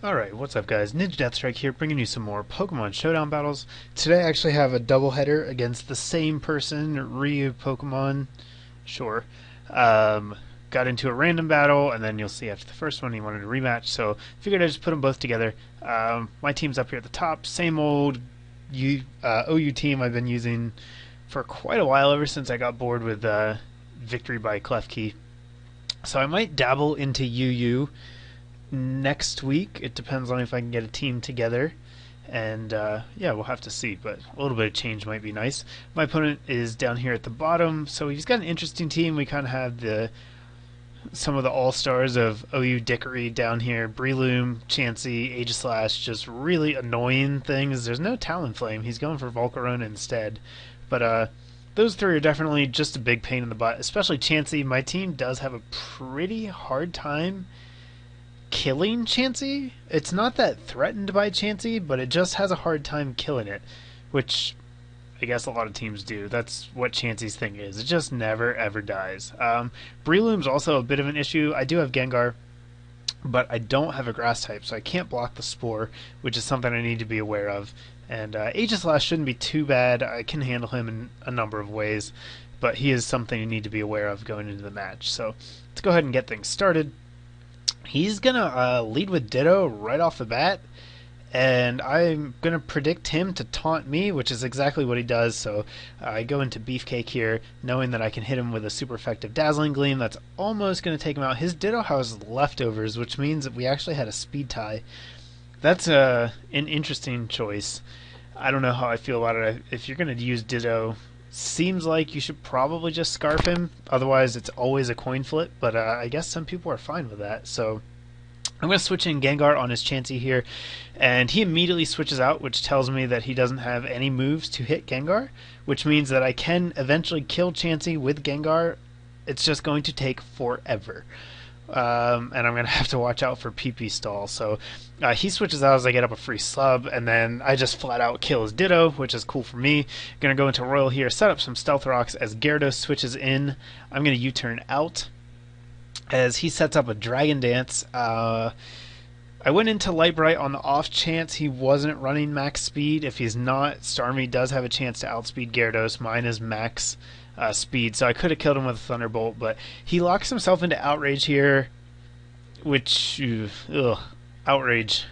Alright, what's up guys? NinjaDeathStrike here, bringing you some more Pokemon Showdown battles. Today I actually have a doubleheader against the same person, Ryu Pokemon. Sure. Um, Got into a random battle, and then you'll see after the first one he wanted a rematch, so figured I'd just put them both together. My team's up here at the top, same old OU team I've been using for quite a while, ever since I got bored with Victory by Klefki. So I might dabble into UU next week. It depends on if I can get a team together, and yeah, we'll have to see. But a little bit of change might be nice. My opponent is down here at the bottom, so he's got an interesting team. We kind of have some of the all stars of OU Dickory down here: Breloom, Chansey, Aegislash, just really annoying things. There's no Talonflame. He's going for Volcarona instead, but those three are definitely just a big pain in the butt, especially Chansey. My team does have a pretty hard time killing Chansey. It's not that threatened by Chansey, but it just has a hard time killing it, which I guess a lot of teams do. That's what Chansey's thing is. It just never ever dies. Breloom's also a bit of an issue. I do have Gengar, but I don't have a grass type, so I can't block the Spore, which is something I need to be aware of. And Aegislash shouldn't be too bad. I can handle him in a number of ways, but he is something you need to be aware of going into the match. So let's go ahead and get things started. He's gonna lead with Ditto right off the bat, and I'm gonna predict him to taunt me, which is exactly what he does. So I go into Beefcake here, knowing that I can hit him with a super effective Dazzling Gleam. That's almost gonna take him out. His Ditto has leftovers, which means that we actually had a speed tie. That's an interesting choice. I don't know how I feel about it. If you're gonna use Ditto, seems like you should probably just scarf him. Otherwise, it's always a coin flip. But I guess some people are fine with that. So I'm going to switch in Gengar on his Chansey here, and he immediately switches out, which tells me that he doesn't have any moves to hit Gengar, which means that I can eventually kill Chansey with Gengar. It's just going to take forever. And I'm going to have to watch out for PP stall. So he switches out as I get up a free sub, and then I just flat out kill his Ditto, which is cool for me. Going to go into Royal here, set up some Stealth Rocks as Gyarados switches in. I'm going to U-turn out as he sets up a Dragon Dance. I went into Light Bright on the off chance he wasn't running max speed. If he's not, Starmie does have a chance to outspeed Gyarados. Mine is max speed, so I could have killed him with a Thunderbolt, but he locks himself into Outrage here, which, Outrage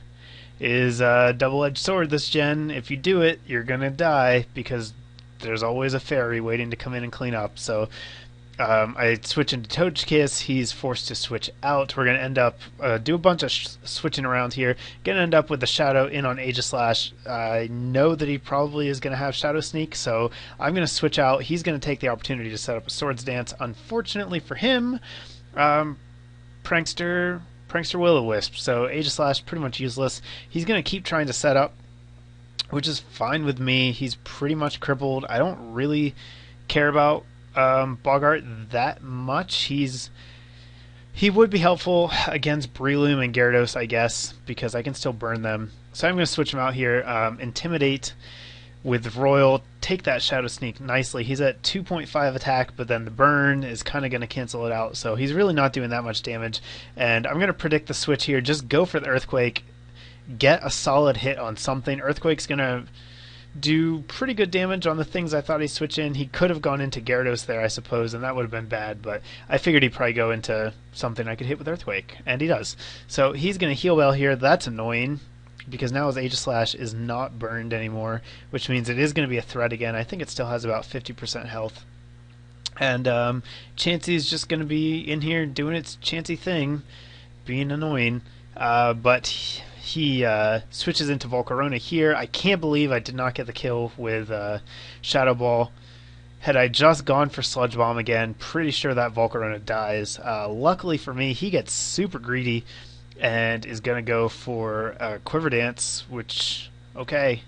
is a double-edged sword this gen. If you do it, you're gonna die, because there's always a fairy waiting to come in and clean up. So I switch into Togekiss. He's forced to switch out. We're going to end up, do a bunch of switching around here. Going to end up with the Shadow in on Aegislash. I know that he probably is going to have Shadow Sneak, so I'm going to switch out. He's going to take the opportunity to set up a Swords Dance. Unfortunately for him, Prankster Will-O-Wisp. So Aegislash pretty much useless. He's going to keep trying to set up, which is fine with me. He's pretty much crippled. I don't really care about Bogart that much. He would be helpful against Breloom and Gyarados, I guess, because I can still burn them. So I'm going to switch him out here. Intimidate with Royal, take that Shadow Sneak nicely. He's at 2.5 attack, but then the burn is kind of going to cancel it out. So he's really not doing that much damage. And I'm going to predict the switch here. Just go for the Earthquake. Get a solid hit on something. Earthquake's going to do pretty good damage on the things I thought he'd switch in. He could have gone into Gyarados there, I suppose, and that would have been bad, but I figured he'd probably go into something I could hit with Earthquake, and he does. So he's going to Heal Bell here. That's annoying, because now his Aegislash is not burned anymore, which means it is going to be a threat again. I think it still has about 50% health. And Chansey's just going to be in here doing its Chansey thing, being annoying, but he switches into Volcarona here. I can't believe I did not get the kill with Shadow Ball. Had I just gone for Sludge Bomb again, pretty sure that Volcarona dies. Luckily for me, he gets super greedy and is going to go for Quiver Dance, which, okay,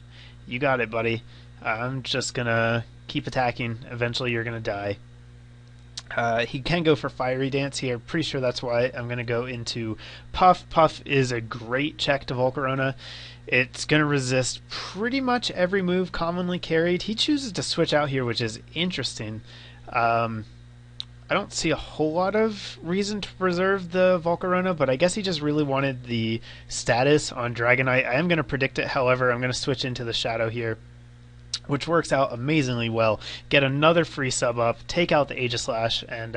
you got it, buddy. I'm just going to keep attacking. Eventually you're going to die. He can go for Fiery Dance here. Pretty sure that's why I'm going to go into Puff. Puff is a great check to Volcarona. It's going to resist pretty much every move commonly carried. He chooses to switch out here, which is interesting. I don't see a whole lot of reason to preserve the Volcarona, but I guess he just really wanted the status on Dragonite. I am going to predict it, however. I'm going to switch into the Shadow here, which works out amazingly well. Get another free sub up, take out the Aegislash, and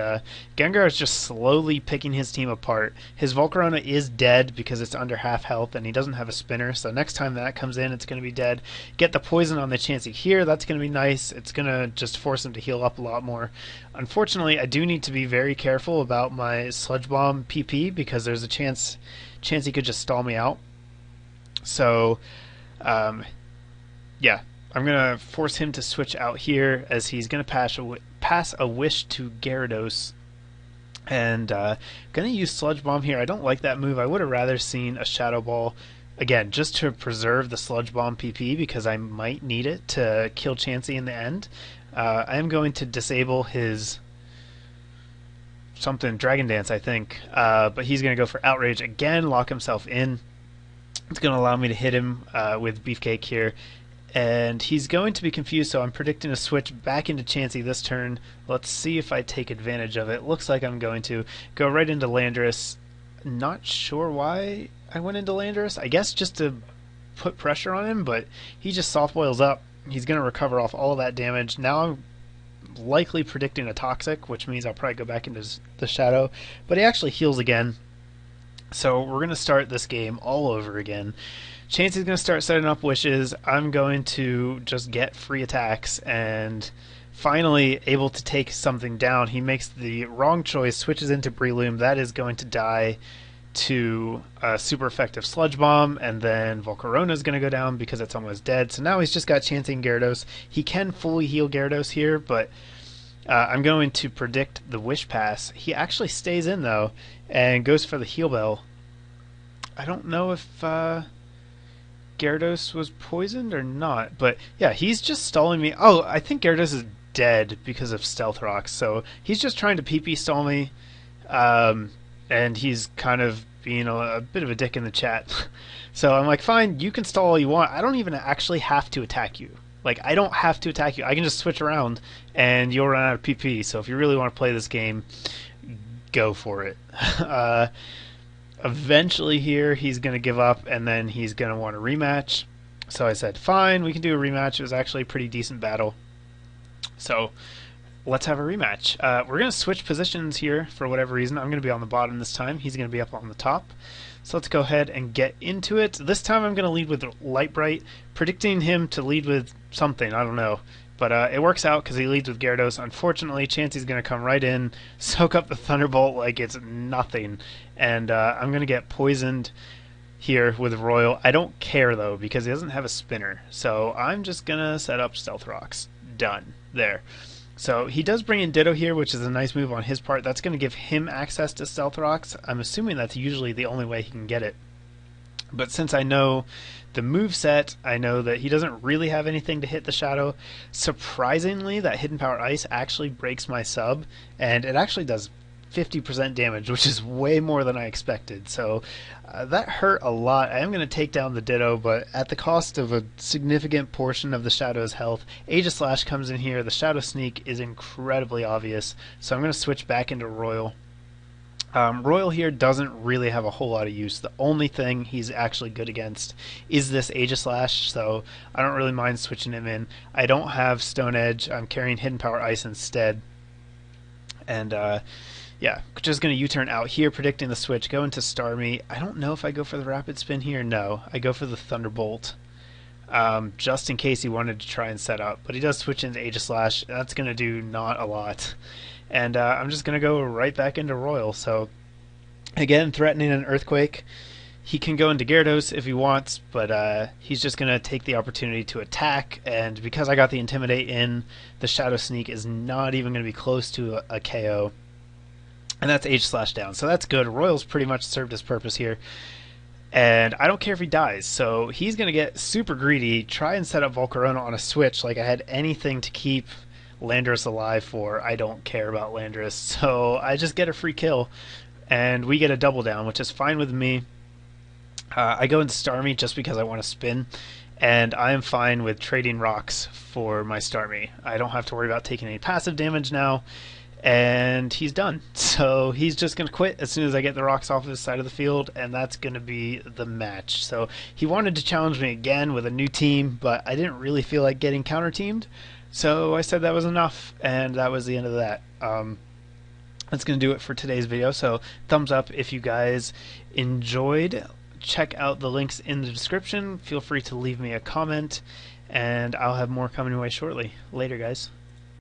Gengar is just slowly picking his team apart. His Volcarona is dead because it's under half health, and he doesn't have a spinner, so next time that comes in, it's going to be dead. Get the poison on the Chansey here, that's going to be nice. It's going to just force him to heal up a lot more. Unfortunately, I do need to be very careful about my Sludge Bomb PP, because there's a chance he could just stall me out. So, yeah. I'm going to force him to switch out here, as he's going to pass a Wish to Gyarados. And going to use Sludge Bomb here. I don't like that move. I would have rather seen a Shadow Ball, again, just to preserve the Sludge Bomb PP, because I might need it to kill Chansey in the end. I am going to disable his Dragon Dance, I think. But he's going to go for Outrage again, lock himself in. It's going to allow me to hit him with Beefcake here. And he's going to be confused, so I'm predicting a switch back into Chansey this turn. Let's see if I take advantage of it. Looks like I'm going to go right into Landorus. Not sure why I went into Landorus. I guess just to put pressure on him, but he just soft boils up. He's going to recover off all of that damage. Now I'm likely predicting a Toxic, which means I'll probably go back into the Shadow. But he actually heals again. So we're going to start this game all over again. Chansey's going to start setting up wishes. I'm going to just get free attacks, and finally able to take something down. He makes the wrong choice, switches into Breloom. That is going to die to a super effective Sludge Bomb, and then Volcarona is going to go down because it's almost dead. So now he's just got Chansey and Gyarados. He can fully heal Gyarados here, but I'm going to predict the Wish Pass. He actually stays in, though, and goes for the Heal Bell. I don't know if Gyarados was poisoned or not, but yeah, he's just stalling me. Oh, I think Gyarados is dead because of Stealth Rocks, so he's just trying to PP stall me, and he's kind of being a bit of a dick in the chat. So I'm like, fine, you can stall all you want. I don't even actually have to attack you. Like, I don't have to attack you. I can just switch around, and you'll run out of PP. So if you really want to play this game, go for it. Eventually here, he's going to give up, and then he's going to want a rematch. So I said, fine, we can do a rematch. It was actually a pretty decent battle. So let's have a rematch. We're going to switch positions here for whatever reason. I'm going to be on the bottom this time. He's going to be up on the top. So let's go ahead and get into it. This time I'm going to lead with Light Bright, predicting him to lead with something. I don't know. But it works out because he leads with Gyarados. Unfortunately, Chansey's going to come right in, soak up the Thunderbolt like it's nothing. And I'm going to get poisoned here with Royal. I don't care, though, because he doesn't have a spinner. So I'm just going to set up Stealth Rocks. Done. There. So he does bring in Ditto here, which is a nice move on his part. That's going to give him access to Stealth Rocks. I'm assuming that's usually the only way he can get it. But since I know the moveset, I know that he doesn't really have anything to hit the Shadow. Surprisingly, that Hidden Power Ice actually breaks my sub, and it actually does 50% damage, which is way more than I expected. So that hurt a lot. I am going to take down the Ditto, but at the cost of a significant portion of the Shadow's health. Aegislash comes in here. The Shadow Sneak is incredibly obvious, so I'm going to switch back into Royal. Royal here doesn't really have a whole lot of use. The only thing he's actually good against is this Aegislash, so I don't really mind switching him in. I don't have Stone Edge. I'm carrying Hidden Power Ice instead. And yeah, just going to U-turn out here, predicting the switch, go into Starmie. I don't know if I go for the Rapid Spin here. No, I go for the Thunderbolt, just in case he wanted to try and set up. But he does switch into Aegislash. That's going to do not a lot. And I'm just going to go right back into Royal. So, again, threatening an Earthquake. He can go into Gyarados if he wants, but he's just going to take the opportunity to attack. And because I got the Intimidate in, the Shadow Sneak is not even going to be close to a KO. And that's Aegislash down. So that's good. Royal's pretty much served his purpose here. And I don't care if he dies. So he's going to get super greedy, try and set up Volcarona on a switch like I had anything to keep Landorus alive for. I don't care about Landorus, so I just get a free kill, and we get a double down, which is fine with me. I go into Starmie just because I want to spin, and I am fine with trading rocks for my Starmie. I don't have to worry about taking any passive damage now, and he's done. So he's just going to quit as soon as I get the rocks off his side of the field, and that's going to be the match. So he wanted to challenge me again with a new team, but I didn't really feel like getting counter-teamed, so I said that was enough, and that was the end of that. That's going to do it for today's video, so thumbs up if you guys enjoyed. Check out the links in the description. Feel free to leave me a comment, and I'll have more coming your way shortly. Later, guys.